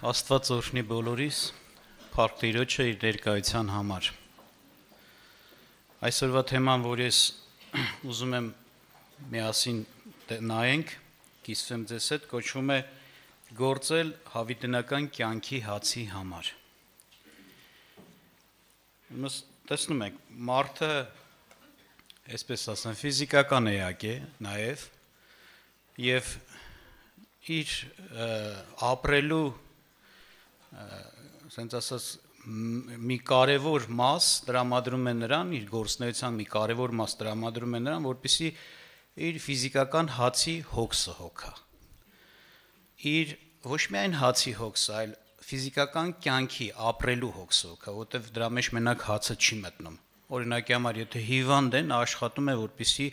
Աստված օրհնի բոլորիս, փառք Տիրոջը իր ներկայության համար։ Այսօրվա թեման, որ ես ուզում եմ միասին նայենք, կիսվեմ ձեզ հետ, կոչվում է գործել հավիտենական կյանքի հացի համար։ Տեսնում եք, մարդը, այսպես ասեմ, ֆիզիկական էակ է նաև, եւ իր ապրելու ասենց ասած մի կարևոր մաս տրամադրում է նրան, իր գործունեության մի կարևոր մաս տրամադրում է նրան, որպեսզի իր ֆիզիկական հացի հոգսը հոգա։ Իր ոչ միայն հացի հոգսը, այլ ֆիզիկական կյանքի ապրելու հոգսը հոգա, որտեղ դրա մեջ մենակ հացը չի մտնում։ Օրինակի համար, եթե հիվանդ են, աշխատում է, որպեսզի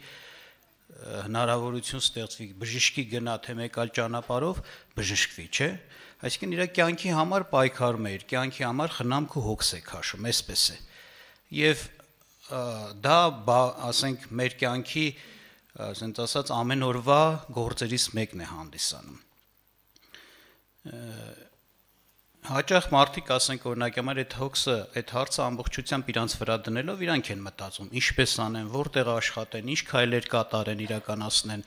հնարավորություն ստեղծվի բժշկի գնա թե մեկ այլ ճանապարհով բժշկվի, չէ՞։ Այսինքն իր կյանքի համար պայքարում է, իր կյանքի համար խնամք ու հոգս է քաշում, այսպես է։ Եվ դա, ասենք, մեր կյանքի, ասենք ասած, ամեն օրվա գործերից մեկն է հանդիսանում։ Հաճախ մարդիկ, ասենք, օրինակի համար այդ հոգսը, այդ հարցը ամբողջությամբ իրանց վրա դնելով, իրանք են մտածում, ինչպես անեն, որտեղ աշխատեն, ինչ քայլեր կատարեն, իրականացնեն։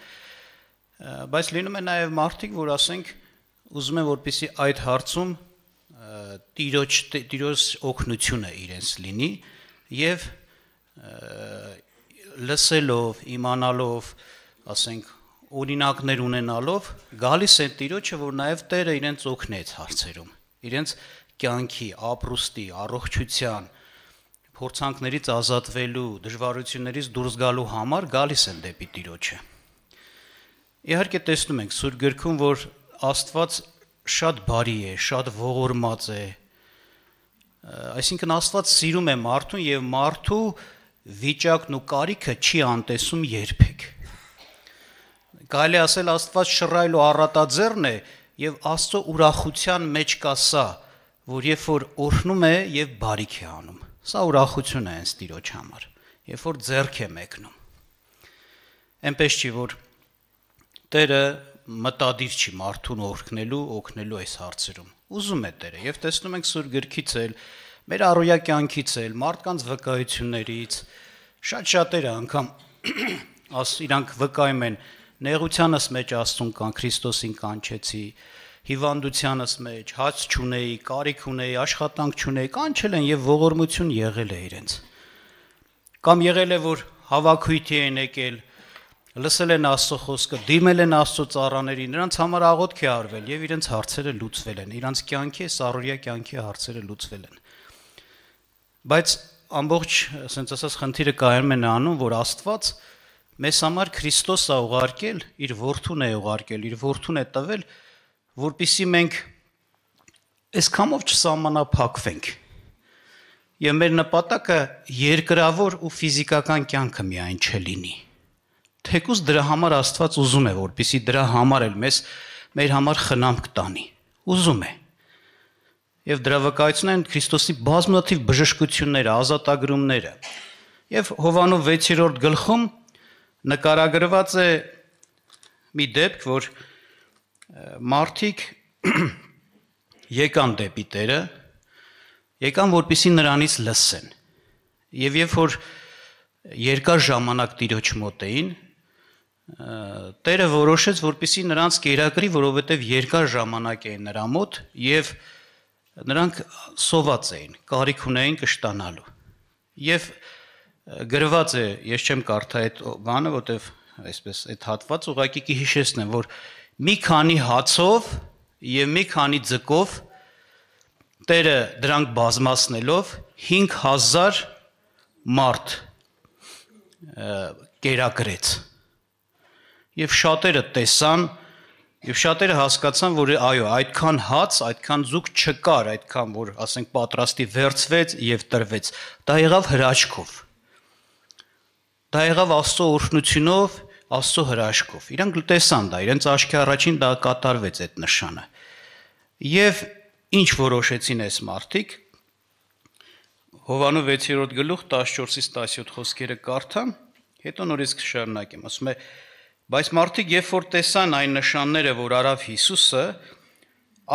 Բայց լինում է նաև մարդիկ, որ ասենք ուզում են, որպեսզի այդ հարցում Տիրոջ օգնությունը իրենց լինի եւ լսելով, իմանալով, ասենք, օրինակներ ունենալով գալիս է Տիրոջը, որ նաև Տերը իրենց օգնի այդ հարցերում, իրենց կյանքի, ապրուստի, առողջության, փորձանքներից ազատվելու, դժվարություններից դուրս գալու համար գալիս են դեպի Տիրոջը։ Իհարկե տեսնում ենք Սուրբ Գրքում, որ Աստված շատ բարի է, շատ ողորմած է, այսինքն Աստված սիրում է մարդուն եւ մարդու վիճակն ու կարիքը չի անտեսում երբեք։ Կարելի է ասել Աստված շռայլ ու առատաձեռն է եւ Աստծո ուրախության մեջ կա սա, որ երբ որ օրհնում է եւ բարիք է անում։ Սա ուրախություն է հենց Տիրոջ համար, երբ որ ձեռք է մեկնում։ Էնպես չի, որ Տերը մտադիր չի մարդուն օգնելու այս հարցերում։ Ուզում է Տերը եւ տեսնում ենք Սուրբ Գրքից էլ, մեր առօրյա կյանքից էլ, մարդկանց վկայություններից շատ-շատերը անգամ իրանք վկայում են նեղությանս մեջ Աստծուն կան, Քրիստոսին կանչեցի, հիվանդությանս մեջ, հաց չունեի, կարիք ունեի, աշխատանք չունեի, կանչել են եւ ողորմություն եղել է իրենց։ Կամ եղել է, որ հավաքույթի են եկել, լսել են Աստծո խոսքը, դիմել են Աստծո ծառաների, նրանց համար աղոթք է արվել եւ իրենց հարցերը լուծվել են, իրանց կյանքի, սառօրյա կյանքի հարցերը լուծվել են։ Բայց ամբողջ, ասենց ասած, խնդիրը կայանում է նրանում, որ Աստված մեզ համար Քրիստոս է ուղարկել, իր որդուն է ուղարկել, իր որդուն է տվել, որպեսզի մենք այսքանով չսահմանափակվենք։ Եվ մեր նպատակը երկրավոր ու ֆիզիկական կյանքը միայն չլինի։ Թեկուզ դրա համար Աստված ուզում է, որպեսզի դրա համար էլ մեր համար խնամք տանի, ուզում է։ Եվ դրա վկայությունն են Քրիստոսի բազմաթիվ բժշկությունները, ազատագրումները։ Եվ Հովհաննես 6-րդ գլխում նկարագրված է մի դեպք, որ մարդիկ եկան դեպի Տերը, եկան, որպեսզի նրանից լսեն։ Եվ երբ որ երկար ժամանակ Տիրոջ մոտ էին, Տերը որոշեց, որպեսզի նրանց կերակրի, որովհետև երկար ժամանակ էին նրա մոտ եւ նրանք սոված էին, կարիք ունեին կշտանալու։ Եվ գրված է, ես չեմ կարդա այդ բանը, որովհետև այսպես այդ հատված ուղղակի կհիշեցնեմ, որ մի քանի հացով եւ մի քանի ձկով Տերը դրանք բազմացնելով 5000 մարդ կերակրեց։ Եվ շատերը տեսան, եւ շատերը հասկացան, որ այո, այդքան հաց, այդքան ձուկ չկար, այդքան որ, ասենք, պատրաստի վերցվեց եւ տրվեց։ Դա եղավ հրաշքով։ Դա եղավ Աստծո օրհնությունով, Աստծո հրաշքով։ Իրանք տեսան դա, իրենց աչքի առաջին դա կատարվեց այդ նշանը։ Եվ ինչ որոշեցին այս մարդիկ։ Հովհաննես 6-րդ գլուխ 14-ից 17 խոսքերը կարդամ, հետո նորից կշարունակեմ։ Ասում է. Բայց մարդիկ երբ որ տեսան այն նշանները, որ արավ Հիսուսը,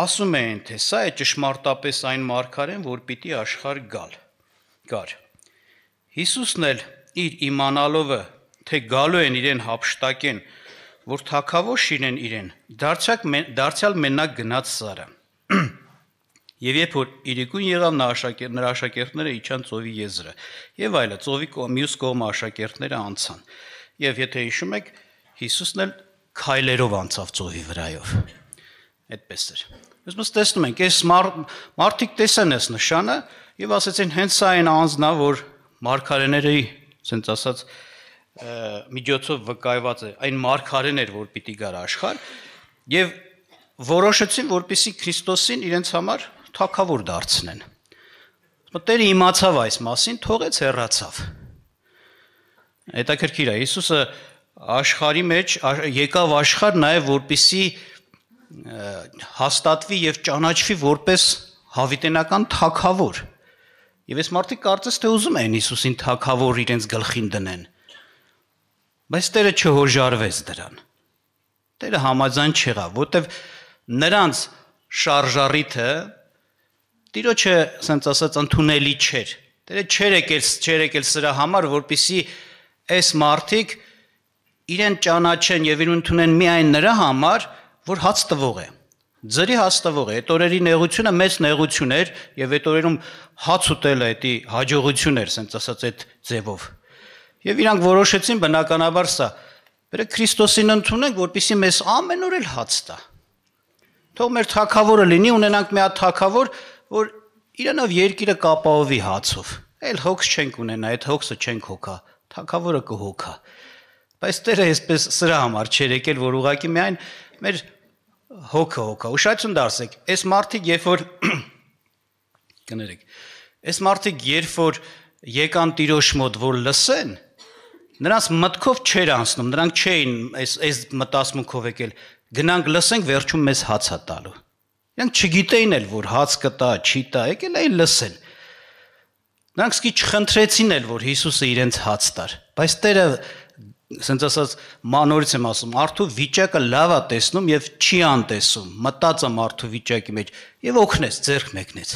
ասում էին, թե սա է ճշմարտապես այն մարգարեն, որ պիտի աշխարհ գար։ Հիսուսն էլ իր իմանալովը, թե գալու են իրեն հափշտակեն, որ թագավոր շինեն իրեն, դարձյալ մենակ գնաց Սարը։ Եվ երբ որ իրիկուն եղավ նրա աշակերտները իջան ծովի եզրը, եւ այլը, ծովի մյուս կողմը աշակերտները անցան։ Եվ եթե հիշում եք, Հիսուսն էլ քայլերով անցավ ծովի վրայով։ Այդպես էր։ Ոսմս տեսնում ենք, այս մարդիկ տեսան այս նշանը եւ ասեցին, հենց սա այն անձնա, որ մարգարեների, ասենց ասած, միջոցով վկայված է, այն մարգարեն էր, որ պիտի գար աշխարհ, եւ որոշեցին, որպեսզի Քրիստոսին իրենց համար թագավոր դարձնեն։ Տերը իմացավ այս մասին, թողեց հեռացավ։ Հետաքրքիր է, Հիսուսը աշխարհի մեջ եկավ աշխարհ նաև որպեսզի հաստատվի եւ ճանաչվի որպես հավիտենական թագավոր։ Եվ այս մարդիկ կարծես թե ուզում են Հիսուսին թագավոր իրենց գլխին դնեն։ Բայց Տերը չհոժարվեց դրան։ Տերը համաձայն չեղավ, որտեվ նրանց շարժառիթը Տիրոջը, ասենց ասած, ընդունելի չէր։ Տերը չէր եկել սրա համար, որպեսզի այս մարդիկ իրեն ճանաչեն եւ իրեն ընդունեն միայն նրա համար, որ հաց տվող է։ Ձրի հաց տվող է։ Այդ օրերի նեղությունը մեծ նեղություն էր եւ այդ օրերում հաց ուտելը դա հաջողություն էր, ասենց ասած, այդ ձևով։ Եվ իրանք որոշեցին բնականաբար սա։ Բերեք Քրիստոսին ընդունենք, որպեսզի մեզ ամեն օր էլ հաց տա։ Թող մեր թագավորը լինի, ունենանք մի հատ թագավոր, որ իրանով երկիրը կապահովի հացով։ Այլ հոգս չենք ունենա, այդ հոգսը չենք հոգա, թագավորը կհոգա։ Բայց Տերը այսպես սրա համար չէր եկել, որ ուղղակի միայն մեր հոգը հոգա։ Ուշադրություն դարձեք, այս մարդիկ երբ որ կներեք, այս մարդիկ երբ որ եկան Տիրոջ մոտ, որ լսեն, նրանց մտքով չէր անցնում, նրանք չէին այս մտածմունքով եկել, գնանք լսենք, վերջում մեզ հաց է տալու։ Նրանք չգիտեին էլ, որ հաց կտա, չի տա, եկել էին լսեն։ Նրանք սկի չխնդրեցին էլ, որ Հիսուսը իրենց հաց տար, բայց Տերը, ասենց ասած, նորից եմ ասում, մարդու վիճակը լավ է տեսնում եւ չի անտեսում, մտած է մարդու վիճակի մեջ եւ օգնեց, ձեռք մեկնեց։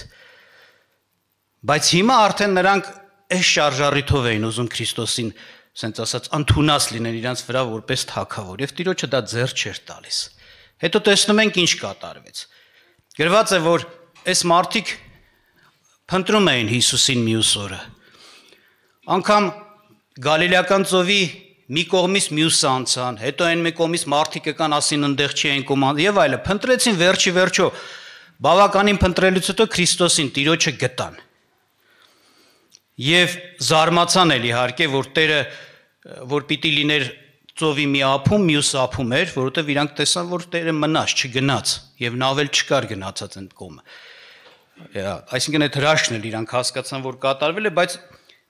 Բայց հիմա արդեն նրանք այս շարժառիթով էին ուզում Քրիստոսին, ասենց ասած, ընդունած լինեն իրենց վրա որպես թագավոր եւ Տիրոջը դա ձեռք չէր տալիս։ Հետո տեսնում ենք ինչ կատարվեց։ Գրված է, որ այս մարդիկ փնտրում էին Հիսուսին մյուս օրը։ Անկամ Գալիլեական ծովի մի կողմից մյուսը անցան, հետո այն մի կողմից մարդիկ եկան, ասին ընդեղ չի այն կոմանդ եւ այլը, փնտրեցին վերջի վերջո, բավականին փնտրելուց հետո Քրիստոսին Տիրոջը գտան։ Եվ զարմացան էլ իհարկե, որ Տերը, որ պիտի լիներ ծովի մի ափում, մյուս ափում էր, որովհետև իրանք տեսան, որ Տերը մնաց, չգնաց եւ նավել չկար գնացած այն կողմը։ Այսինքն այդ հրաշքն էլ իրանք հասկացան, որ կատարվել է, բայց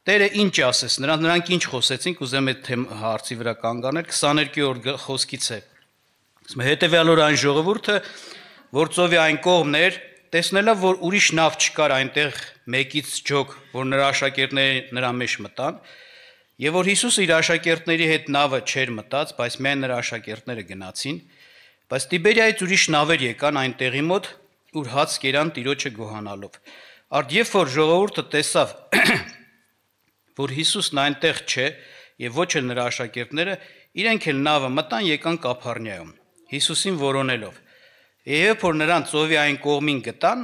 Տերը ինչ ասես, նրանք ինչ խոսեցին, կուզեմ այդ հարցի վրա կանգ առնել, 22-րդ խոսքից է։ Հետևյալ օր այն ժողովուրդը, որ ծովի այն կողմն էր, տեսնելով, որ ուրիշ նավ չկար այնտեղ մեկից ջոկ, որ նրա աշակերտները նրա մեջ մտան, եւ որ Հիսուսը իր աշակերտների հետ նավը չէր մտած, բայց միայն նրա աշակերտները գնացին, բայց Տիբերիայից ուրիշ նավեր եկան այնտեղի մոտ, ուր հաց կերան Տիրոջը գոհանալով։ Արդ երբ որ ժողովուրդը տեսավ, որ Հիսուսն այնտեղ չէ եւ ոչ էլ նրա աշակերտները, իրենք էլ նավը մտան, եկան Կափառնիայում, Հիսուսին որոնելով։ Երբ որ նրան ծովի այն կողմին գտան,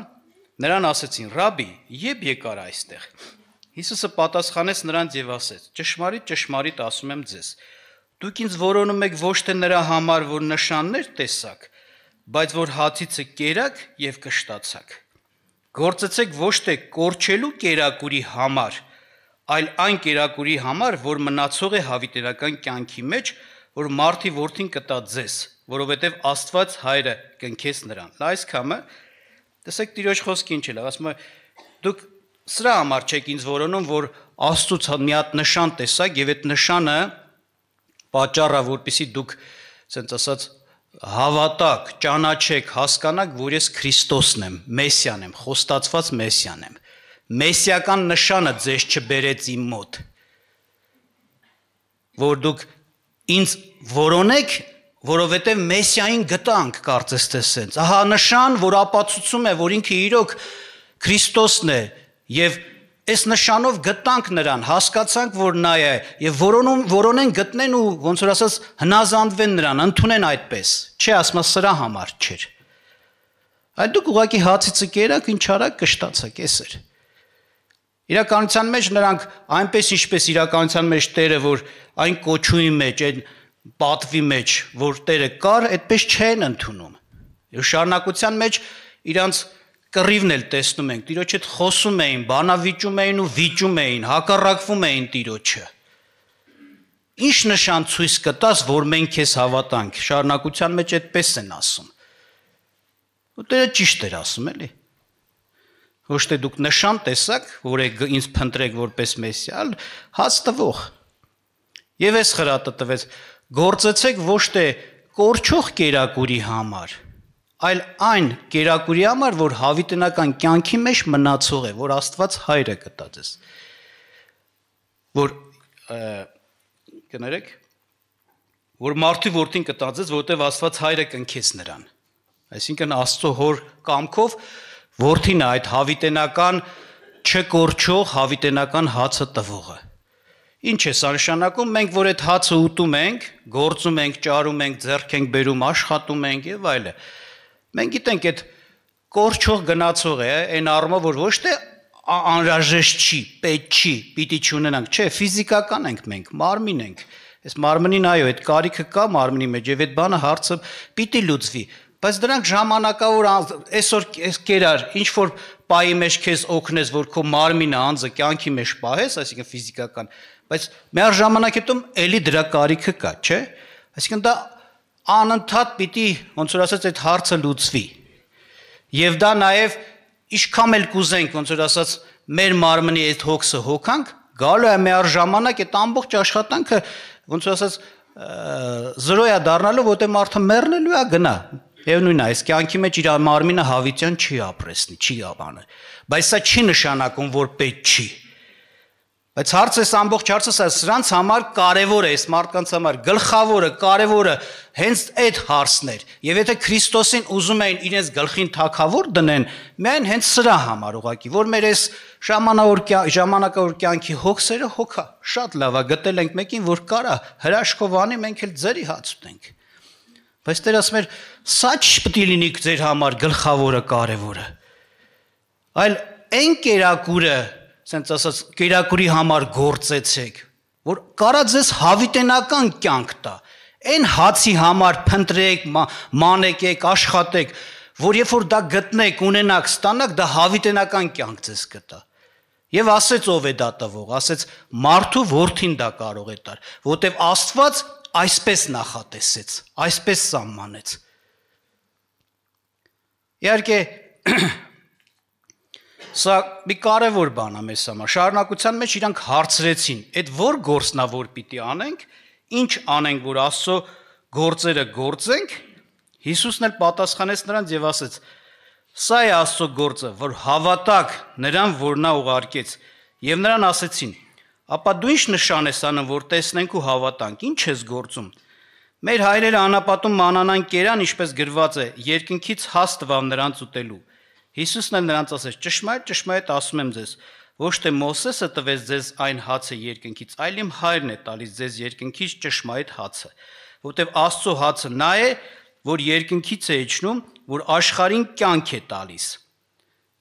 նրան ասեցին. «Ռաբի, ե՞բ եկար այստեղ»։ Հիսուսը պատասխանեց նրանց եւ ասեց. «Ճշմարիտ, ճշմարիտ ասում եմ ձեզ, դուք ինձ որոնում եք ոչ թե նրա համար, որ նշաններ տեսաք, բայց որ հացիցը կերաք եւ կշտացաք։ Գործեցեք ոչ թե կորչելու կերակուրի համար, այլ այն կերակուրի համար, որ մնացող է հավիտենական կյանքի մեջ, որ մարդի որդին կտա ձեզ, որովհետև Աստված Հայրը կնքեց նրան»։ Լա այս կամը, տեսեք Տիրոջ խոսքը ինչ է, ասում է, դուք սրա համար չեք ինձ որոնում, որ Աստծուց մի հատ նշան տեսաք եւ այդ նշանը պատճառը, որպեսզի դուք, ասենց ասած, հավատաք, ճանաչեք, հասկանաք, որ ես Քրիստոսն եմ, Մեսիան եմ, խոստացված Մեսիան եմ։ Մեսիական նշանը ձեզ չբերեց իմ մոտ, որ դուք ինձ որոնեք, որովհետև Մեսիային գտանք կարծես թե սենց։ Ահա նշան, որ ապացուցում է, որ ինքը իրոք Քրիստոսն է, եւ այս նշանով գտանք նրան, հասկացանք, որ նա է, եւ որոնեն գտնեն ու ոնց որ ասած հնազանդվեն նրան, ընդունեն այդպես։ Չէ, ասма սրա համար չէր։ Այդ դուք ուղղակի հացիցը կերակ, ինչ արակ կշտացակ, էս էր։ Իրականության մեջ նրանք այնպես ինչպես իրականության մեջ Տերը, որ այն կոչուի մեջ, այն պատվի մեջ, որ Տերը կար, այդպես չեն ընդունում։ Եվ շարունակության մեջ իրանց կռիվն էլ տեսնում ենք, Տիրոջ հետ խոսում էին, բանավիճում էին ու վիճում էին, հակառակվում էին Տիրոջը։ Ինչ նշան ցույց կտաս, որ մենք քեզ հավատանք, շարունակության մեջ այդպես են ասում։ Ու Տերը ճիշտ էր ասում, էլի։ Ոչ թե դուք նշան տեսակ, որ ինձ փնտրեք որպես Մեսիա, հաց տվող։ Եվ այս խրատը տվեց, գործեցեք ոչ թե կորչող կերակուրի համար, այլ այն կերակուրի համար, որ հավիտենական կյանքի մեջ մնացող է, որ Աստված Հայրը կտա ձեզ։ Որ կներեք, որ մարդու որդին կտա ձեզ, որտեղ Աստված Հայրը կնքեց նրան։ Այսինքն Աստծո հոր կամքով որդին է այդ հավիտենական չկորչող հավիտենական հացը տվողը։ Ինչ է սա նշանակում, մենք որ այդ հացը ուտում ենք, գործում ենք, ճարում ենք, ձեռք ենք բերում, աշխատում ենք եւ այլը։ Մենք գիտենք այդ կորչող գնացող է, այն առումով որ ոչ թե անհրաժեշտ չի, պետք չի, պիտի չունենանք, չէ, ֆիզիկական ենք մենք, մարմին ենք։ Այս մարմնին այո, այդ կարիքը կա մարմնի մեջ եւ այդ բանը հարցը պիտի լուծվի։ Բայց դրանք ժամանակավոր այսօր կերար, ինչ որ պայի մեջ քեզ օգնես, որ քո մարմինը անձը կյանքի մեջ պահես, այսինքն ֆիզիկական, բայց միաժ ժամանակ հետո էլի դրա կարիքը կա, չէ՞։ Այսինքն դա անընդհատ պիտի, ոնց որ ասած, այդ հարցը լուծվի։ Եվ դա նաև ինչքան էլ կուզենք, ոնց որ ասած, մեր մարմնի այդ հոգսը հոգանք, գալու է միաժ ժամանակ այդ ամբողջ աշխատանքը, ոնց որ ասած, զրո է դառնալու, որտեղ մարդը մեռնելու է գնա։ Եվ նույնն է, այս կյանքի մեջ իր մարմինը հավիտյան չի ապրեսնի, չի աբանը։ Բայց սա չի նշանակում, որ պետք չի։ Բայց հարցը այս ամբողջ հարցը սրանց համար կարևոր է, այս մարդկանց համար գլխավորը, կարևորը հենց այդ հարցն էր։ Եվ եթե Քրիստոսին ուզում էին իրենց գլխին թագավոր դնեն, միայն հենց սրա համար ուղղակի, որ մեր այս ժամանակավոր կյանքի հոգսերը հոգա, շատ լավ է, գտել ենք մեկին, որ կարա հրաշքով անի, մենք էլ ձերի հաց ուտենք։ Բայց Տեր ասում էր, սա չպետք է լինի ձեր համար գլխավորը, կարևորը։ Այլ այն կերակուրը, ասենց ասած, կերակուրի համար գործեցեք, որ կարա ձեզ հավիտենական կյանք տա։ Այն հացի համար փնտրեք, մանեկեք, աշխատեք, որ երբ որ դա գտնեք, ունենաք, ստանաք, դա հավիտենական կյանք ձեզ կտա։ Եվ ասեց ով է դա տվող, ասեց մարդու որդին դա կարող է տալ, որտեվ Աստված այսպես նախատեսեց, այսպես սահմանեց։ Իհարկե, սա մի կարևոր բան է մեզ համար։ Շարունակության մեջ իրանք հարցրեցին, այդ որ գործնա որ պիտի անենք, ինչ անենք, որ Աստծո գործերը գործենք, Հիսուսն էլ պատասխանեց նրանց եւ ասեց. Սա է Աստծո գործը, որ հավատաք նրան, որ նա ուղարկեց։ Եվ նրան ասեցին. ապա դու ինչ նշան ես անում, որ տեսնենք ու հավատանք, ինչ ես գործում։ Մեր հայրերը անապատում մանանան կերան, ինչպես գրված է, երկնքից հաց տվավ նրանց ուտելու։ Հիսուսն էլ նրանց ասեց. ճշմարիտ ասում եմ ձեզ, ոչ թե Մովսեսը տվեց ձեզ այն հացը երկնքից, այլ իմ հայրն է տալիս ձեզ երկնքից ճշմարիտ հացը, որտեղ Աստծո հացը նա է, որ երկնքից է իջնում, որ աշխարհին կյանք է տալիս։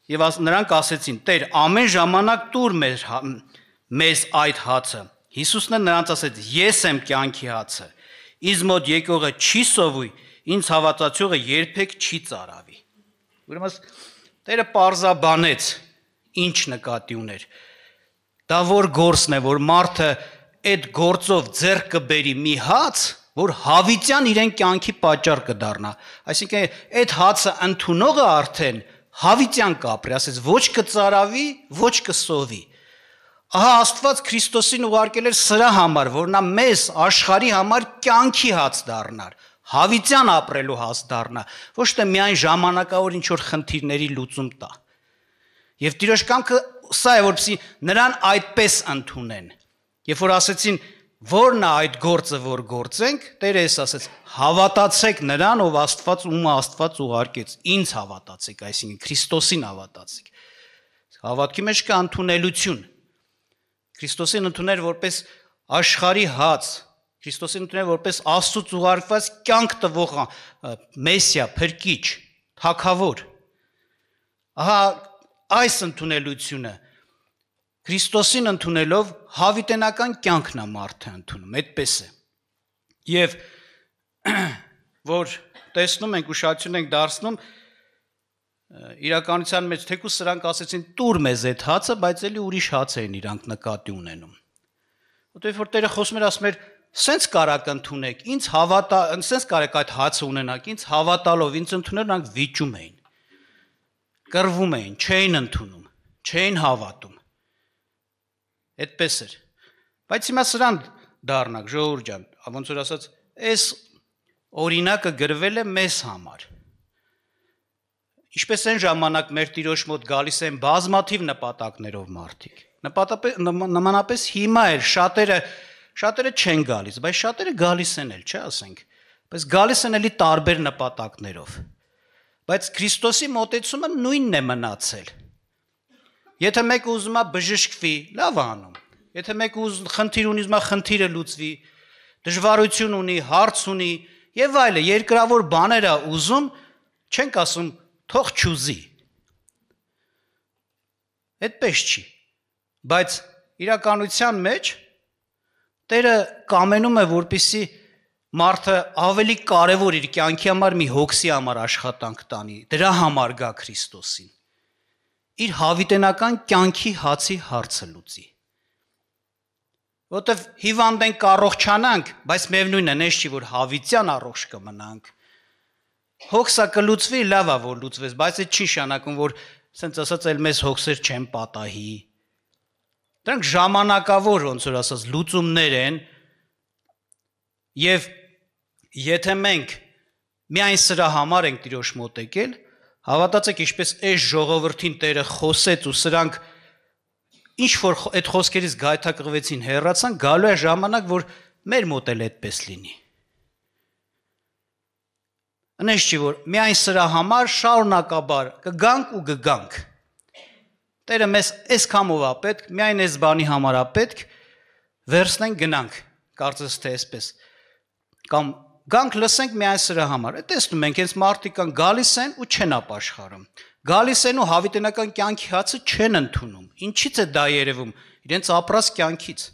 Եվ նրանք ասեցին. Տեր, ամեն ժամանակ տուր մեզ այդ հացը։ Հիսուսն էլ նրանց ասեց. ես եմ կյանքի հացը։ Ինձ մոտ եկողը չի սովի, ինձ հավատացողը երբեք չի ծարավի։ Ուրեմն Տերը պարզաբանեց, ինչ նկատի ուներ։ Դա որ գործն է, որ մարդը այդ գործով ձեռք կբերի մի հաց, որ հավիտյան իրեն կյանքի պատճառ կդառնա։ Այսինքն այդ հացը ընդունողը արդեն հավիտյան կապրի, ասես ոչ կծարավի, ոչ կսովի։ Ահա Աստված Քրիստոսին ուղարկել էր սրա համար, որ նա մեզ աշխարհի համար կյանքի հաց դառնար, հավիտյան ապրելու հաց դառնա, ոչ թե միայն ժամանակավոր ինչ որ խնդիրների լուծում տա։ Եվ Տիրոջ կամքը սա է, որպեսզի նրան այդպես ընդունեն։ Երբ որ ասեցին, Որն է այդ գործը, որ գործենք, Տերը էս ասեց, հավատացեք նրան, ով Աստված ուղարկեց, ինձ հավատացեք, այսինքն Քրիստոսին հավատացեք։ Հավատքի մեջ կա ընդունելություն։ Քրիստոսին ընդունել որպես աշխարհի հաց, Քրիստոսին ընդունել որպես Աստծուց ուղարկված կյանք տվող Մեսիա, փրկիչ, թագավոր։ Ահա այս ընդունելությունը Քրիստոսին ընդունելով հավիտենական կյանքն է մարդը ընդունում, այդպես է։ Եվ որ տեսնում ենք, ուշադրություն ենք դարձնում, իրականության մեջ թեկուզ սրանք ասեցին տուր մեզ այդ հացը, բայց էլի ուրիշ հաց էին իրանք նկատի ունենում։ Որտեվ որ Տերը խոսում էր, ասում էր, սենց կարակ ընդունեք, ինձ հավատա, սենց կարեք այդ հացը ունենաք, ինձ հավատալով, ինձ ընդունել նրանք վիճում էին, կռվում էին, չէին ընդունում, չէին հավատում։ Այդպես էր։ Բայց հիմա սրան դառնանք, ժողովուրդ ջան, ոնց որ ասած, այս օրինակը գրվել է մեզ համար։ Ինչպես այն ժամանակ մեր Տիրոջ մոտ գալիս են բազմաթիվ նպատակներով մարդիկ։ Նմանապես հիմա էլ շատերը չեն գալիս, բայց շատերը գալիս են էլ, չէ՞ ասենք, բայց գալիս են էլի տարբեր նպատակներով։ Բայց Քրիստոսի մոտեցումը նույնն է մնացել։ Եթե մեկը ուզում է բժշկվի, լավ անում։ Եթե մեկը խնդիր ունի, ուզում է խնդիրը լուծվի, դժվարություն ունի, հարց ունի, եւ այլը, երկրավոր բաներ է ուզում, չենք ասում թող չուզի։ Այդպես չի։ Բայց իրականության մեջ Տերը կամենում է, որպեսզի մարդը ավելի կարևոր իր կյանքի համար մի հոգսի համար աշխատանք տանի, դրա համար գա Քրիստոսին։ Իր հավիտենական կյանքի հացի հարցը լուծի։ Որտեվ հիվանդ ենք առողջանանք, բայց միևնույնն է, նես չի, որ հավիտյան առողջ կմնանք։ Հոգսը կլուծվի, լավ է, որ լուծվեց, բայց այդ չի նշանակում, որ ասենց ասած էլ մեզ հոգսեր չեն պատահի։ Դրանք ժամանակավոր, ոնց որ ասած, լուծումներ են, եւ եթե մենք միայն սրա համար ենք Տիրոջ մոտ եկել, հավատացեք, ինչպես այս ժողովրդին Տերը խոսեց ու սրանք ինչ որ այդ խոսքերից գայթակղվեցին, հեռացան, գալու է ժամանակ, որ մեր մոտ էլ այդպես լինի։ Անես չի, որ միայն սրա համար շարունակաբար կգանք ու կգանք։ Տերը մեզ այս կամով է պետք, միայն այս բանի համար է պետք, վերցնենք գնանք, կարծես թե այսպես։ Կամ գանք լսենք միայն սրա համար։ Տեսնում ենք, հենց մարդիկ կան գալիս են ու չեն ապաշխարում։ Գալիս են ու հավիտենական կյանքի հացը չեն ընդունում։ Ինչից է դա երևում։ Իրենց ապրած կյանքից։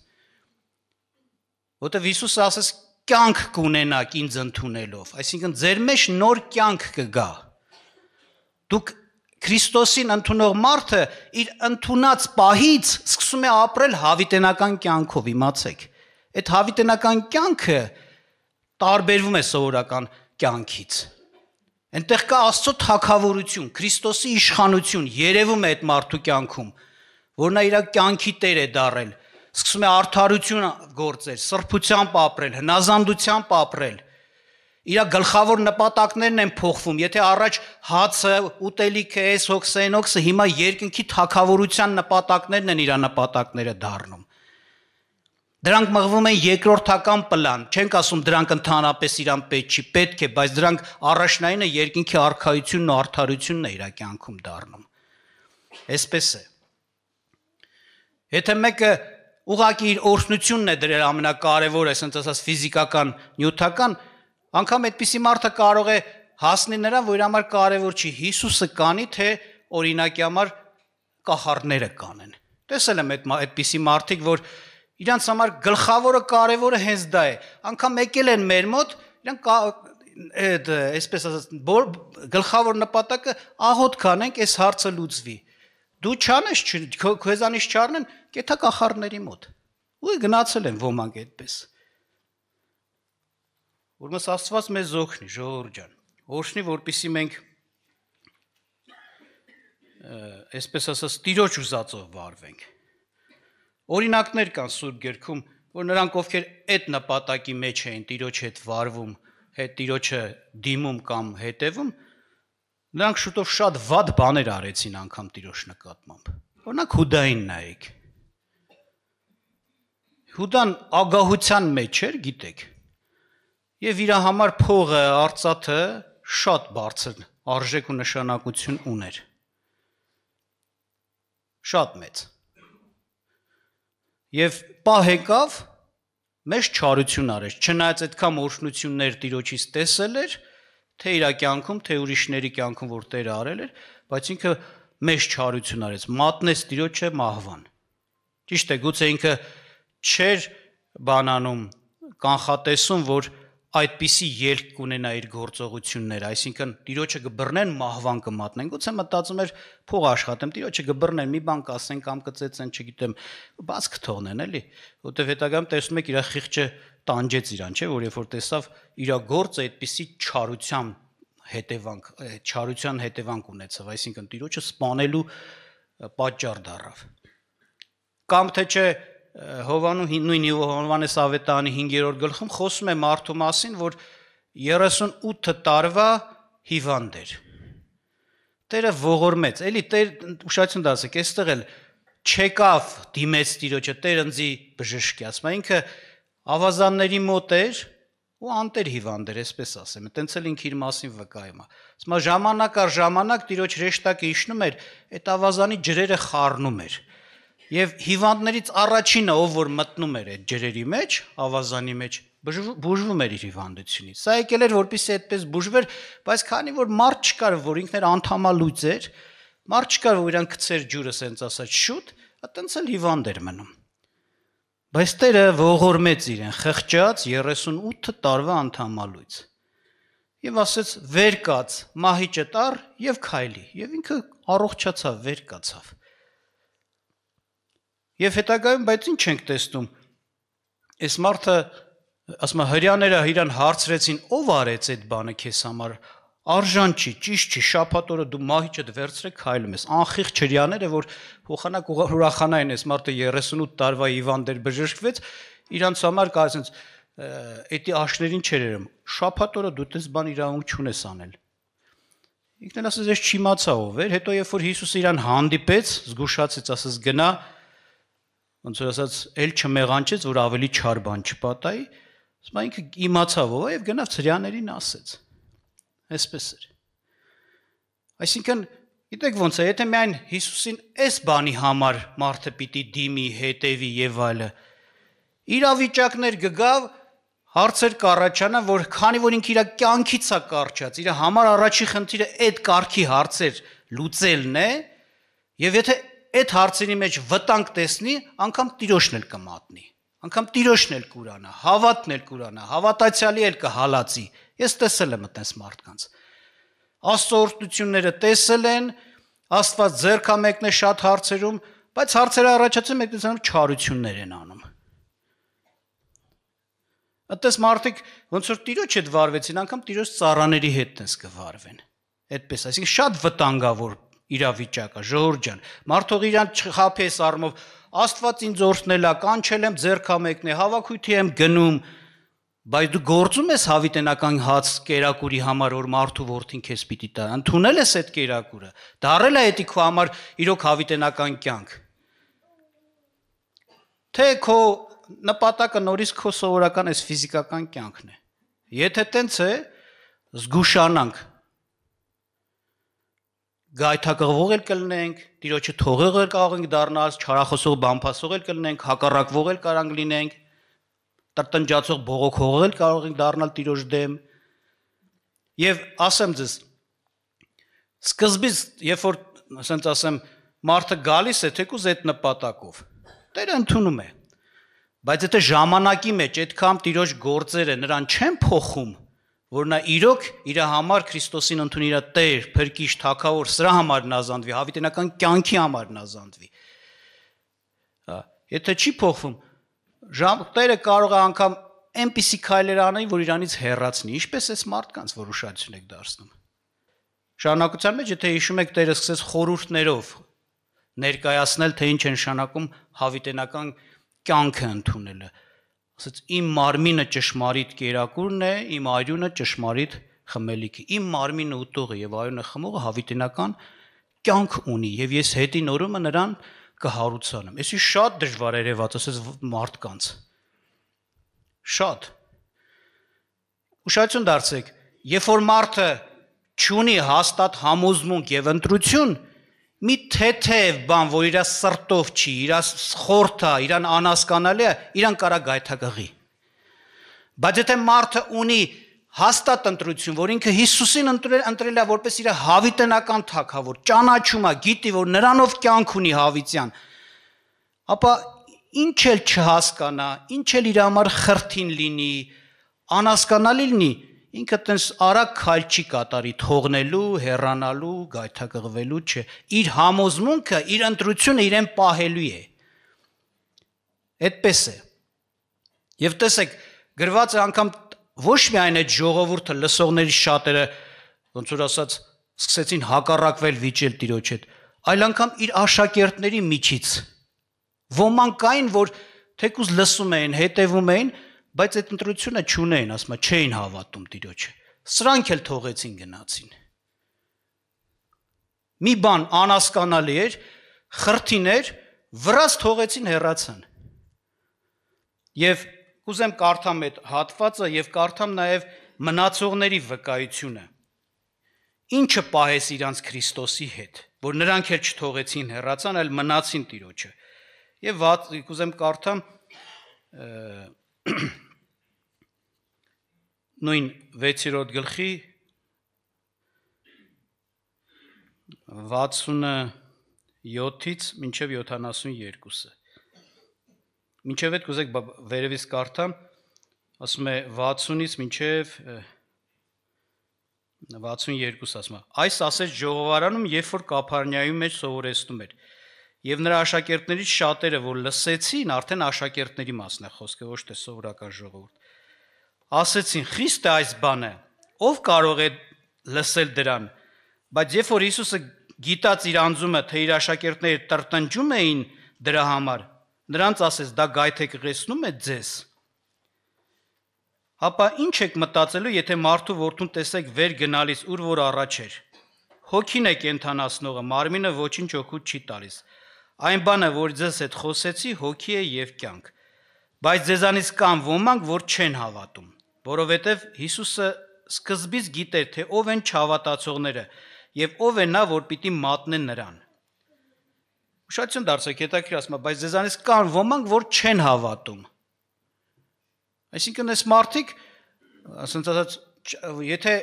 Որտեվ Հիսուսը ասես կյանք կունենաք ինձ ընդունելով, այսինքն ձեր մեջ նոր կյանք կգա։ Դուք Քրիստոսին ընդունող մարդը իր ընդունած պահից սկսում է ապրել հավիտենական կյանքով, իմացեք։ Այդ հավիտենական կյանքը տարբերվում է սովորական կյանքից։ Այնտեղ կա Աստծո թագավորություն, Քրիստոսի իշխանություն, երևում է այդ մարդու կյանքում, որ նա իր կյանքի տեր է դառել, սկսում է արդարություն գործել, սրբությամբ ապրել, հնազանդությամբ ապրել։ Իր գլխավոր նպատակներն են փոխվում, եթե առաջ հացը, ուտելիքը, այս հոգսը, այն հոգսը, հիմա երկնքի թագավորության նպատակներն են իր նպատակները դառնում։ Դրանք մղվում են երկրորդական պլան, չենք ասում դրանք ընդհանրապես իրան պետք չի, պետք է, բայց դրանք առաջնայինը երկինքի արքայությունն ու արդարությունն է իր կյանքում դառնում։ Այսպես է։ Եթե մեկը ուղղակի իր օրհնությունն է դրել ամենակարևորը, ասենք ասած ֆիզիկական, նյութական, անգամ այդպիսի մարդը կարող է հասնի նրան, որ իր համար կարևոր չի Հիսուսը կանի, թե օրինակի համար կախարդները կանեն։ Տեսել եմ այդպիսի մարդիկ, որ իրանց համար գլխավորը կարևորը հենց դա է։ Անգամ եկել են մեր մոտ, իրանք այսպես ասած, գլխավոր նպատակը աղոթ կանենք, այս հարցը լուծվի։ Դու չանես, քեզանից չառնեն, կեթա կախարդների մոտ։ Ու գնացել են ոմանք այդպես։ Ուրեմն Աստված մեզ օգնի, ժողովուրդ ջան։ Օգնի, որպեսզի մենք այսպես ասած Տիրոջ ուզածով վարվենք։ Օրինակներ կան Սուրբ Գրքում, որ նրանք ովքեր այդ նպատակի մեջ էին Տիրոջ հետ վարվում, հետ Տիրոջը դիմում կամ հետևում, նրանք շուտով շատ վատ բաներ արեցին անգամ Տիրոջ նկատմամբ։ Օրինակ Հուդային նայեք։ Հուդան ագահության մեջ էր, գիտեք։ Եվ իր համար փողը, արծաթը շատ բարձր արժեք ու նշանակություն ուներ։ Շատ մեծ։ Եվ պահ եկավ մեծ չարություն արեց, չնայած այդքան օրհնություններ Տիրոջից տեսել էր, թե իր կյանքում, թե ուրիշների կյանքում, որ Տերը արել էր, բայց ինքը մեծ չարություն արեց, մատնեց Տիրոջը մահվան։ Ճիշտ է, գուցե ինքը չէր բանանում, կանխատեսում, որ այդպիսի ելք կունենա իր գործողությունները, այսինքն Տիրոջը կբռնեն, մահվան կմատնեն, գուցե մտածում էր փող աշխատեմ, Տիրոջը կբռնեն, մի բան կասեն կամ կծեծեն, չգիտեմ, բաց կթողնեն, էլի, որտեղ հետագայում տեսնում եք իր խիղճը տանջեց իրան, չէ, որ երբ որ տեսավ իր գործը այդպիսի չարության հետևանք ունեցավ, այսինքն Տիրոջը սպանելու պատճառ դառավ։ Կամ թե չէ նույն Հովհաննես Ավետարանի 5-րդ գլխում խոսում է մարդու մասին, որ 38 տարվա հիվանդ էր։ Տերը ողորմեց, էլի Տեր ուշադրություն դասեք, այստեղ էլ չեկավ դիմեց Տիրոջը, Տեր ընձի բժշկի, ասում է ինքը ավազանների մոտ էր ու անտեր հիվանդ էր, այսպես ասեմ, այտենց էլ ինքը իր մասին վկայում է։ Ասում է ժամանակ առ ժամանակ Տիրոջ հրեշտակը իջնում էր, այդ ավազանի ջրերը խառնում էր։ Եվ հիվանդներից առաջինը, ով որ մտնում էր այդ ջրերի մեջ, ավազանի մեջ, բուժվում էր իր հիվանդությունից։ Սա եկել էր, որպեսզի այդպես բուժվեր, բայց քանի որ մարդ չկար, որ ինքն էր անդամալույծ էր, մարդ չկար, որ իրան գցեր ջուրը, ասենց ասած, շուտ, այտենց էլ հիվանդ էր մնում։ Բայց Տերը ողորմեց իրեն, խղճաց 38 տարվա անդամալույծ։ Եվ ասեց, վեր կաց, մահիճը տար եւ քայլի։ Եվ ինքը առողջացավ, վեր կացավ։ Եվ հետագայում, բայց ինչ ենք տեսնում, այս մարդը, ասում է, հրյաները իրան հարցրեցին, ով արեց այդ բանը քեզ համար, արժան չի, ճիշտ չի, շաբաթ օրը դու մահիճդ վերցրեք քայլում ես, անխիղճ հրյաները, որ փոխանակ ուրախանային այս մարդը 38 տարվա հիվանդ էր, բժշկվեց, իրանց համար կա ասենց, էդի աշներին չեր երեմ, շաբաթ օրը դու տես բան իրավունք չունես անել։ Ինքն էլ ասեց, ես չիմացա ով էր, հետո երբ որ Հիսուսը իրան հանդիպեց, զգուշացեց, ասեց գնա, ոնց որ ասած, էլ չմեղանչեց, որ ավելի չար բան չպատայի, ասում ինքը իմացավ ով է եւ գնաց հրյաներին ասեց։ Այսպես էր։ Այսինքն, գիտեք ոնց է, եթե միայն Հիսուսին այս բանի համար մարդը պիտի դիմի, հետևի եւ այլը, իրավիճակներ գգավ, հարցեր կառաջանա, որ քանի որ ինքը իր կյանքից է կարճած, իր համար առաջի խնդիրը այդ կարգի հարցեր լուծելն է, եւ եթե այդ հարցերի մեջ վտանգ տեսնի, անգամ Տիրոջն էլ կմատնի, անգամ Տիրոջն էլ կուրանա, հավատն էլ կուրանա, հավատացյալի էլ կհալածի։ Ես տեսել եմ այդպես մարդկանց։ Աստծո օրհնությունները տեսել են, Աստված ձեռք է մեկնել շատ հարցերում, բայց հարցերը առաջացնում մեկնեցանում չարություններ են անում։ Այդպես մարդիկ ոնց որ Տիրոջ հետ վարվեցին, անգամ Տիրոջ ծառաների հետ տես կվարվեն։ Այդպես, այսինքն շատ վտանգավոր իրավիճակ է, ժողովուրդ ջան։ Մարդող իրան չխափի այս առումով, Աստված ինձ օրհնել է, կանչել եմ, ձեռք է մեկնել, հավաքույթի եմ գնում, բայց դու գործում ես հավիտենական հաց կերակուրի համար, որ մարդու որդին քեզ պիտի տա, ընդունել ես այդ կերակուրը, դարել է էդի քո համար իրոք հավիտենական կյանք։ Թե քո նպատակը նորից քո սովորական այս ֆիզիկական կյանքն է։ Եթե տենց է, զգուշանանք, գայթակղվող էլ կլինենք, Տիրոջը թողող էլ կարող ենք դառնալ, չարախոսող բամփասող էլ կլինենք, հակառակվող էլ կարող լինենք, տրտնջացող բողոքող էլ կարող ենք դառնալ Տիրոջ դեմ։ Եվ ասեմ ձեզ, սկզբից, երբ որ, ասենց ասեմ, մարդը գալիս է թեկուզ այդ նպատակով, Տերը ընդունում է։ Բայց եթե ժամանակի մեջ այդքան Տիրոջ գործերը նրան չեն փոխում, որ նա իրոք իր համար Քրիստոսին ընդունի իր Տեր, Փրկիչ, Թագավոր, սրա համար նազանդվի, հավիտենական կյանքի համար նազանդվի։ Եթե չի փոխվում, Տերը կարող է անգամ այնպիսի քայլեր անել, որ իրանից հեռացնի, ինչպես էս մարդկանց, որ ուշադրություն եք դարձնում։ Շարունակության մեջ, եթե հիշում եք, Տերը սկսեց խորհուրդներով ներկայացնել, թե ինչ է նշանակում հավիտենական կյանքը ընդունելը։ Ասաց իմ մարմինը ճշմարիտ կերակուրն է, իմ արյունը ճշմարիտ խմելիքը։ Իմ մարմինը ուտողը եւ արյունը խմողը հավիտենական կյանք ունի եւ ես հետին օրումը նրան կհարուցանեմ։ Էսի շատ դժվար երևաց, ասես մարդկանց։ Շատ։ Ուշադրություն դարձեք, երբ որ մարդը չունի հաստատ համոզմունք եւ ընտրություն, մի թեթև բան, որ իր սրտով չի, իր խորթա, իրան անհասկանալի է, իրան կարա գայթակղի։ Բայց եթե մարդը ունի հաստատ ընտրություն, որ ինքը Հիսուսին ընտրել է որպես իր հավիտենական թագավոր, ճանաչում է, գիտի, որ նրանով կյանք ունի հավիտյան, ապա ինչ էլ չհասկանա, ինչ էլ իր համար խրթին լինի, անհասկանալի լինի, ինքը տենց արագ քայլ չի կատարի թողնելու, հեռանալու, գայթակղվելու, չէ, իր համոզմունքը, իր ընտրությունը իրեն պահելու է։ Այդպես է։ Եվ տեսեք, գրված է անգամ ոչ միայն այդ ժողովուրդը լսողների շատերը, ոնց որ ասած, սկսեցին հակառակվել վիճել Տիրոջ հետ, այլ անգամ իր աշակերտների միջից ոմանք կային, որ թեկուզ լսում էին, հետևում էին, բայց այդ ընտրությունը չունեին, ասում են, չէին հավատում Տիրոջը։ Սրանք էլ թողեցին գնացին։ Մի բան անհասկանալի էր, խրթին էր, վրաս թողեցին հեռացան։ Եվ կուզեմ կարդամ այդ հատվածը եւ կարդամ նաեւ մնացողների վկայությունը։ Ինչը պահես իրանց Քրիստոսի հետ, որ նրանք էլ չթողեցին հեռացան, այլ մնացին Տիրոջը։ Եվ կուզեմ կարդամ նույն 6-րդ գլխի 67-ից մինչև 72-ը։ Մինչև այդ կուզեք վերևից կարդամ, ասում է 60-ից մինչև 62 ասում է։ Այս ասեց ժողովարանում, երբ որ Կափառնայում մեջ սովորեցնում էր։ Եվ նրա աշակերտներից շատերը, որ լսեցին, արդեն աշակերտների մասն է խոսքը, ոչ թե սովորական ժողովուրդ։ Ասեցին, խիստ է այս բանը, ով կարող է լսել դրան, բայց երբ որ Հիսուսը գիտած իր անձումը, թե իր աշակերտները տրտնջում էին դրա համար, նրանց ասեց, դա գայթակղեցնում է ձեզ։ Հապա ինչ եք մտածելու, եթե մարդու որդուն տեսեք վեր գնալիս, ուր որ առաջ էր։ Հոգին է կենթանացնողը, մարմինը ոչինչ օգուտ չի տալիս։ Այն բանը, որ ձեզ հետ խոսեցի, հոգի է եւ կյանք։ Բայց ձեզանից կան ոմանք, որ չեն հավատում, որովհետեւ Հիսուսը սկզբից գիտեր, թե ով են չհավատացողները եւ ով է նա, որ պիտի մատնեն նրան։ Ուշադրություն դարձեք, հետաքրքիր ասում եմ, բայց ձեզանից կան ոմանք, որ չեն հավատում։ Այսինքն այս մարդիկ, ասենց ասած, եթե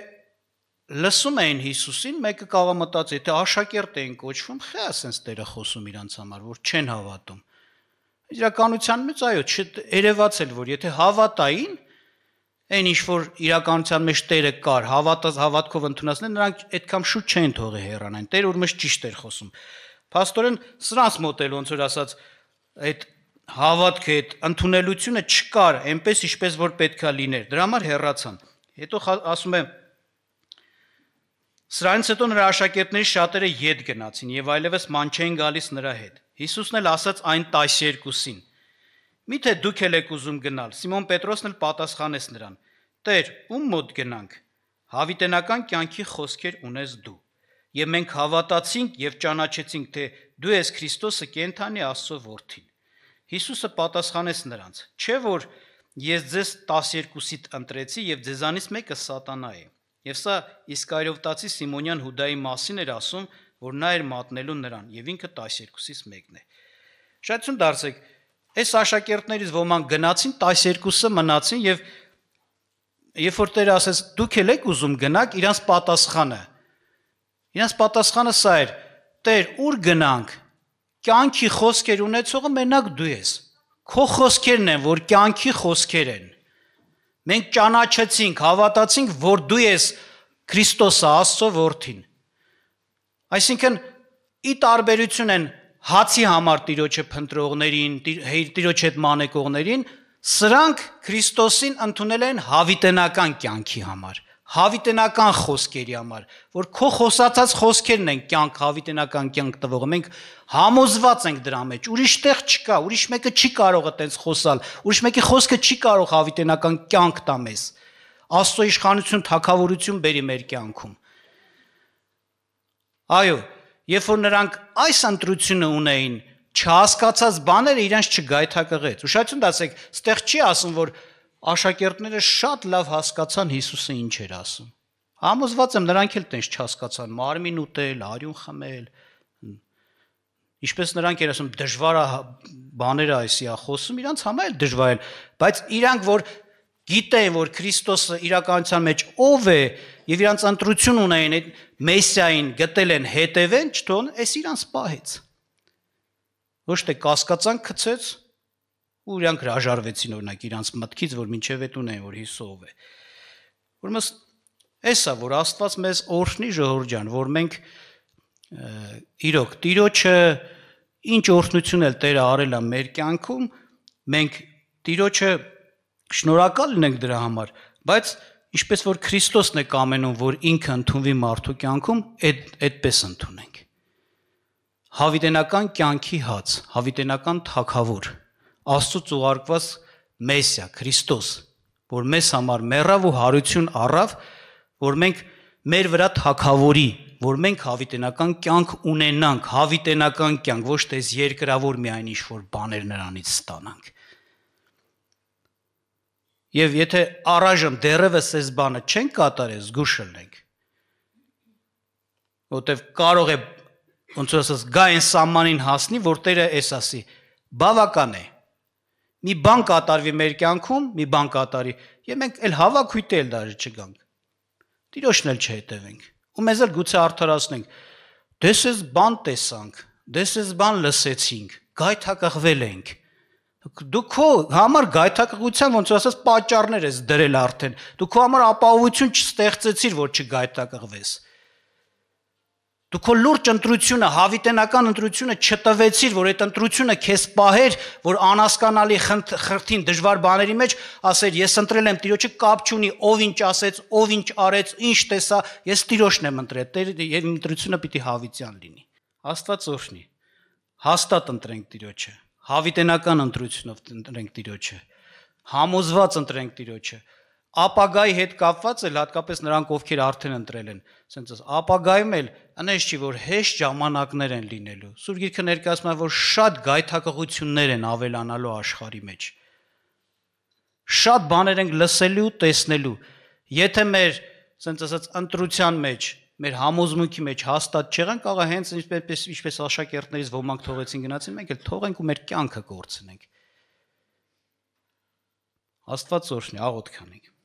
լսում էին Հիսուսին, մեկը կարող մտածի, եթե աշակերտ էին կոչվում, խե ասենց Տերը խոսում իրանց համար, որ չեն հավատում։ Իրականության մեջ այո, երևացել, որ եթե հավատային, այն ինչ որ իրականության մեջ Տերը կար, հավատքով ընդունածներ, նրանք այդքան շուտ չեն թողի հեռանային։ Տերը ուրեմն ճիշտ էր խոսում։ Փաստորեն սրանց մոտ էլ ոնց որ ասած, այդ հավատքը, այդ ընդունելությունը չկար, այնպես ինչպես որ պետքա լիներ։ Դրա համար հեռացան։ Հետո ասում է Սրանից հետո նրա աշակերտների շատերը ետ գնացին եւ այլևս ման չէին գալիս նրա հետ։ Հիսուսն էլ ասաց այն 12-ին. Միթե դուք եք ուզում գնալ։ Սիմոն Պետրոսն էլ պատասխանեց նրան. Տեր, ում մոտ գնանք։ Հավիտենական կյանքի խոսքեր ունես դու։ Եվ մենք հավատացինք եւ ճանաչեցինք, թե դու ես Քրիստոսը կենթանի Աստծո որդին։ Հիսուսը պատասխանեց նրանց. Չէ՞ որ ես ձեզ 12-ից ընտրեցի եւ ձեզանից մեկը սատանա է։ Եվ սա Իսկարիովտացի Սիմոնյան Հուդայի մասին էր ասում, որ նա էր մատնելու նրան, եւ ինքը 12-ից մեկն է։ Շատություն դարձեք, այս աշակերտներից ոմանք գնացին, 12-ը մնացին եւ երբ որ Տերը ասեց դուք եք ուզում գնաք, իրանց պատասխանը սա էր. Տեր, ուր գնանք։ Կյանքի խոսքեր ունեցողը մենակ դու ես։ Քո խոսքերն են, որ կյանքի խոսքեր են։ Մենք ճանաչեցինք, հավատացինք, որ դու ես Քրիստոսը, Աստծո որդին։ Այսինքն ի տարբերություն են հացի համար Տիրոջը փնտրողներին, Տիրոջ հետ մանեկողներին, սրանք Քրիստոսին ընդունել են հավիտենական կյանքի համար, հավիտենական խոսքերի համար, որ քո խոսացած խոսքերն են կյանք, հավիտենական կյանք տվողը, մենք համոզված ենք դրա մեջ, ուրիշ տեղ չկա, ուրիշ մեկը չի կարող այդպես խոսալ, ուրիշ մեկի խոսքը չի կարող հավիտենական կյանք տա մեզ, Աստծո իշխանություն, թագավորություն բերի մեր կյանքում։ Այո, երբ որ նրանք այս ընտրությունը ունեին, չհասկացած բաները իրենց չգայթակղեց։ Ուշադրություն դասեք, ստեղ չի ասում, որ աշակերտները շատ լավ հասկացան Հիսուսը ինչ էր ասում։ Համոզված եմ, նրանք էլ տենց չհասկացան, մարմին ուտել, արյուն խմել։ Ինչպես նրանք են ասում, դժվար է բաները այսի է խոսում, իրանց համար էլ դժվար է, բայց իրանք որ գիտեն, որ Քրիստոսը իրականության մեջ ով է եւ իրանց ընտրություն ունեն այդ Մեսիային գտել են հետևեն, չթողն, էս իրանց պահեց։ Ոչ թե կասկածան գցեց ու իրանք հրաժարվեցին օրինակ իրանց մտքից, որ մինչև այդ ունեն, որ Հիսուսով է։ Ուրեմն էսա, որ Աստված մեզ օրհնի ժողովուրդ, որ մենք իրոք Տիրոջը ինչ օրհնություն էլ Տերը արել է մեր կյանքում, մենք Տիրոջը շնորհակալ լինենք դրա համար, բայց ինչպես որ Քրիստոսն է կամենում, որ ինքը ընդունվի մարդու կյանքում, այդպես ընդունենք։ Հավիտենական կյանքի հաց, հավիտենական թագավոր, Աստծուց ուղարկված Մեսիա, Քրիստոս, որ մեզ համար մեռավ ու հարություն առավ, որ մենք մեր վրա թագավորի, որ մենք հավիտենական կյանք ունենանք, հավիտենական կյանք, ոչ թե երկրավոր միայն ինչ-որ բաներ նրանից ստանանք։ Եվ եթե առայժմ դեռևս այս բանը չենք կատարել, զգուշ ելնենք, որտեվ կարող է, ոնց ասած, գա այն սահմանին հասնի, որ Տերը էս ասի, բավական է, մի բան կատարվի մեր կյանքում, մի բան կատարի, եւ մենք էլ հավաքույթ էլ դաժե չգանք, Տիրոջն էլ չհետևենք, ու մեզ էլ գուցե արդարացնենք, դες էս բան տեսանք, դες էս բան լսեցինք, գայթակղվել ենք, դու քո համար գայթակղության ոնց ասած պատճառներ ես դրել արդեն, դու քո համար ապահովություն չստեղծեցիր, որ չգայթակղվես, դու քո լուրջ ընտրությունը, հավիտենական ընտրությունը չտվեցիր, որ այդ ընտրությունը քեզ պահեր, որ անհասկանալի խրթին դժվար բաների մեջ ասեր, ես ընտրել եմ Տիրոջը, կապ չունի, ով ինչ ասեց, ով ինչ արեց, ինչ տեսա, ես Տիրոջն եմ ընտրել, եւ ընտրությունը պիտի հավիտյան լինի։ Աստված օրհնի։ Հաստատ ընտրենք Տիրոջը, հավիտենական ընտրությունով ընտրենք Տիրոջը, համոզված ընտրենք Տիրոջը, ապագայի հետ կապված էլ հատկապես նրանք, ովքեր արդեն ընտրել են, ասենց ապագայում էլ անես չի, որ հեշտ ժամանակներ են լինելու։ Սուրբ Գիրքը ներկայացնում է, որ շատ գայթակղություններ են ավելանալու աշխարհի մեջ։ Շատ բաներ ենք լսելու, տեսնելու։ Եթե մեր, ասենց ասած, ընտրության մեջ, մեր համոզմունքի մեջ հաստատ չեղան, կարող է հենց ինչպես աշակերտներից ոմանք թողեցին գնացին, մենք էլ թողենք ու մեր կյանքը կորցնենք։ Աստված օրհնի, աղոթք անենք։